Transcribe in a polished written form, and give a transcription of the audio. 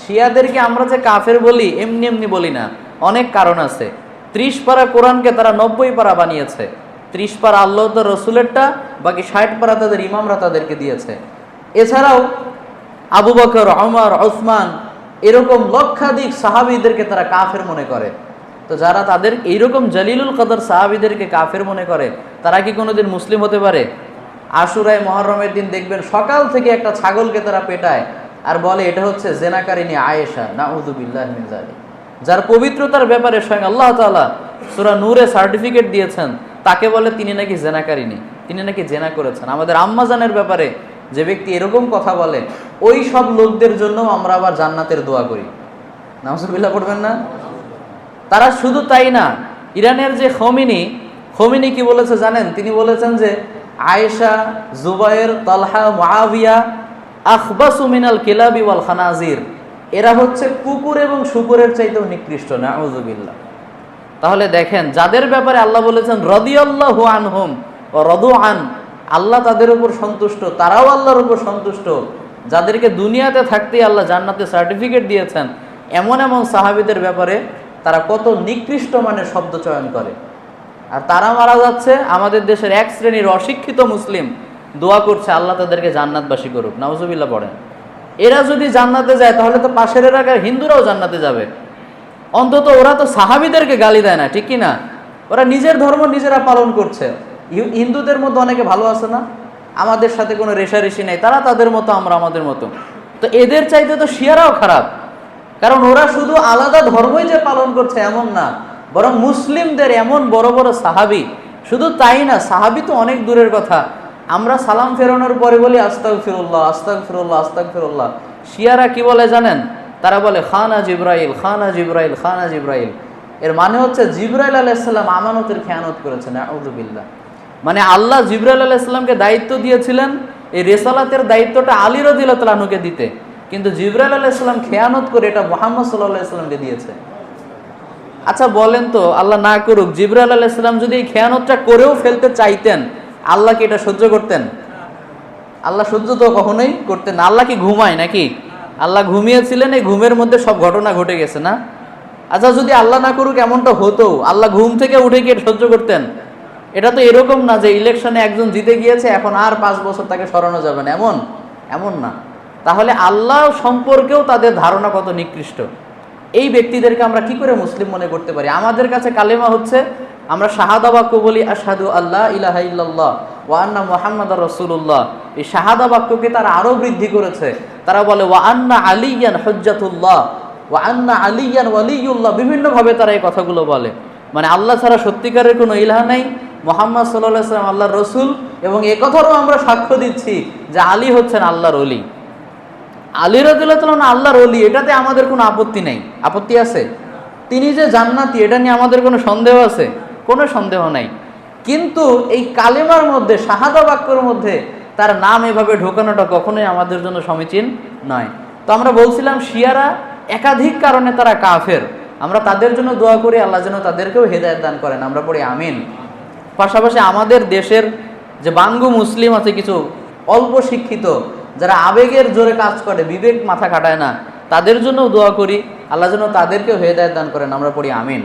শিয়াদেরকে আমরা যে কাফের বলি এমনি এমনি বলি না, অনেক কারণ আছে। 30 পারা কোরআনকে তারা 90 পারা বানিয়েছে। 30 পারা আল্লাহ তো রসুলেরটা, বাকি 60 পারা তাদের ইমামরা তাদেরকে দিয়েছে। এছাড়াও আবু বকর, ওমর, ওসমান এরকম লক্ষাধিক সাহাবীদেরকে তারা কাফের মনে করে। তো যারা তাদের এইরকম জলিলুল কদর সাহাবীদেরকে কাফের মনে করে, তারা কি কোনোদিন মুসলিম হতে পারে? আশুরায় মুহররমের দিন দেখবেন সকাল থেকে একটা ছাগলকে তারা পেটায় আর বলে এটা হচ্ছে জেনাকারিনী আয়েশা, নাউযুবিল্লাহি মিন যালিক। যার পবিত্রতার ব্যাপারে স্বয়ং আল্লাহ তাআলা সূরা নূরে সার্টিফিকেট দিয়েছেন, তাকে বলে তিনি নাকি জেনাকারিনী, তিনি নাকি জেনা করেছেন। আমাদের আম্মাজানের ব্যাপারে যে ব্যক্তি এরকম কথা বলে, ওই সব লোকদের জন্য আমরা আবার জান্নাতের দোয়া করি। নাউযুবিল্লাহ পড়বেন না? তারা শুধু তাই না, ইরানের যে খোমেনি কি বলেছে জানেন? তিনি বলেছেন যে আয়েশা, জুবায়ের, তালহা, মুআবিয়া আখবাসু মিনাল কিলাবি ওয়াল খানাজির, এরা হচ্ছে কুকুর এবং শূকরের চাইতেও নিকৃষ্ট। নাউযুবিল্লাহ। তাহলে দেখেন, যাদের ব্যাপারে আল্লাহ বলেছেন রাদিয়াল্লাহু আনহুম ওয়া রাদু আন, আল্লাহ তাদের উপর সন্তুষ্ট, তারাও আল্লাহর উপর সন্তুষ্ট, যাদেরকে দুনিয়াতে থাকতেই আল্লাহ জান্নাতে সার্টিফিকেট দিয়েছেন, এমন এমন সাহাবীদের ব্যাপারে তারা কত নিকৃষ্ট মানের শব্দ চয়ন করে। আর তারা মারা যাচ্ছে, আমাদের দেশের এক শ্রেণীর অশিক্ষিত মুসলিম দোয়া করছে আল্লাহ তাদেরকে জান্নাতবাসী করুক। নাউযুবিল্লাহ পড়েন। এরা যদি জান্নাতে যায় তাহলে তো পাশের এলাকার হিন্দুরাও জান্নাতে যাবে। অন্তত ওরা তো সাহাবীদেরকে গালি দেয় না, ঠিক কি না? ওরা নিজের ধর্ম নিজেরা পালন করছে। হিন্দুদের মধ্যে অনেকে ভালো আছে না, আমাদের সাথে কোনো রেষারেষি নেই, তারা তাদের মতো, আমরা আমাদের মতো। তো এদের চাইতে তো শিয়ারাও খারাপ, কারণ ওরা শুধু আলাদা ধর্মই যে পালন করছে এমন না, বরং মুসলিমদের এমন বড় বড় সাহাবী, শুধু তাই না, সাহাবী তো অনেক দূরের কথা, আমরা সালাম ফেরানোর পরে বলি আস্তাগফিরুল্লাহ, আস্তাগফিরুল্লাহ, আস্তাগফিরুল্লাহ। শিয়ারা কি বলে জানেন? তারা বলে খানা জিব্রাইল, খানা জিব্রাইল, খানা জিব্রাইল। এর মানে হচ্ছে জিব্রাইল আলাইহিস সালাম আমানতের খেয়ানত করেছেন। নাউযুবিল্লাহ। মানে আল্লাহ জিব্রাইল আলাইহিস সালামকে দায়িত্ব দিয়েছিলেন এই রিসালাতের দায়িত্বটা আলী রাদিয়াল্লাহু তাআলা আনহুকে দিতে, কিন্তু জিব্রাইল আলাইহিস সালাম খেয়ানত করে এটা মুহাম্মদ সাল্লাল্লাহু আলাইহি ওয়াসাল্লামকে দিয়েছে। আচ্ছা বলেন তো, আল্লাহ না করুক, জিব্রাইল আলাইহিস সালাম যদি এই খেয়ানতটা করেও ফেলতে চাইতেন, আল্লাহ কি এটা সহ্য করতেন? আল্লাহ সহ্য তো কখনোই করতেন না। আল্লাহ কি ঘুমায় নাকি? আল্লাহ ঘুমিয়েছিলেন, এই ঘুমের মধ্যে সব ঘটনা ঘটে গেছে না? আচ্ছা যদি আল্লাহ না করুক এমনটা হতো, আল্লাহ ঘুম থেকে উঠে গিয়ে সহ্য করতেন? এটা তো এরকম না যে ইলেকশনে একজন জিতে গিয়েছে, এখন আর 5 বছর তাকে সরানো যাবে না, এমন না। তাহলে আল্লাহ সম্পর্কেও তাদের ধারণা কত নিকৃষ্ট। এই ব্যক্তিদেরকে আমরা কি করে মুসলিম মনে করতে পারি? আমাদের কাছে কালেমা হচ্ছে, আমরা শাহাদা বাক্য বলি, আশহাদু আল্লা ইলাহা ইল্লাল্লাহ ওয়া আন্না মুহাম্মাদার রাসূলুল্লাহ। এই শাহাদা বাক্যকে তারা আরো বৃদ্ধি করেছে। তারা বলে ওয়া আন্না আলিয়ান হুজ্জাতুল্লাহ ওয়া আন্না আলিয়ান ওয়ালিয়ুল্লাহ। বিভিন্ন ভাবে তারা এই কথাগুলো বলে। মানে আল্লাহ ছাড়া সত্যিকারের কোনো ইলাহ নাই, মুহাম্মদ সাল্লাল্লাহু আলাইহি ওয়াসাল্লাম আল্লাহর রাসূল, এবং এ কথারও আমরা সাক্ষ্য দিচ্ছি যে আলী হচ্ছেন আল্লাহর ওলি। আলী রাদিয়াল্লাহু তাআলা আল্লাহর ওলি, এটাতে আমাদের কোনো আপত্তি নেই। আপত্তি আছে? তিনি যে জান্নাতি, এটা নিয়ে আমাদের কোনো সন্দেহ আছে? কোনো সন্দেহ নাই। কিন্তু এই কালেমার মধ্যে, শাহাদা বাক্যের মধ্যে তার নাম এভাবে ঢোকানোটা কখনোই আমাদের জন্য সমীচীন নয়। তো আমরা বলছিলাম শিয়ারা একাধিক কারণে তারা কাফের। আমরা তাদের জন্য দোয়া করি আল্লাহ যেন তাদেরকেও হেদায়েত দান করেন, আমরা পড়ি আমিন। পাশাপাশি আমাদের দেশের যে বাঙ্গু মুসলিম আছে, কিছু অল্প শিক্ষিত, যারা আবেগের জোরে কাজ করে, বিবেক মাথা খাটায় না, তাদের জন্য দোয়া করি আল্লাহ যেন তাদেরকেও হেদায়েত দান করেন, আমরা পড়ি আমিন।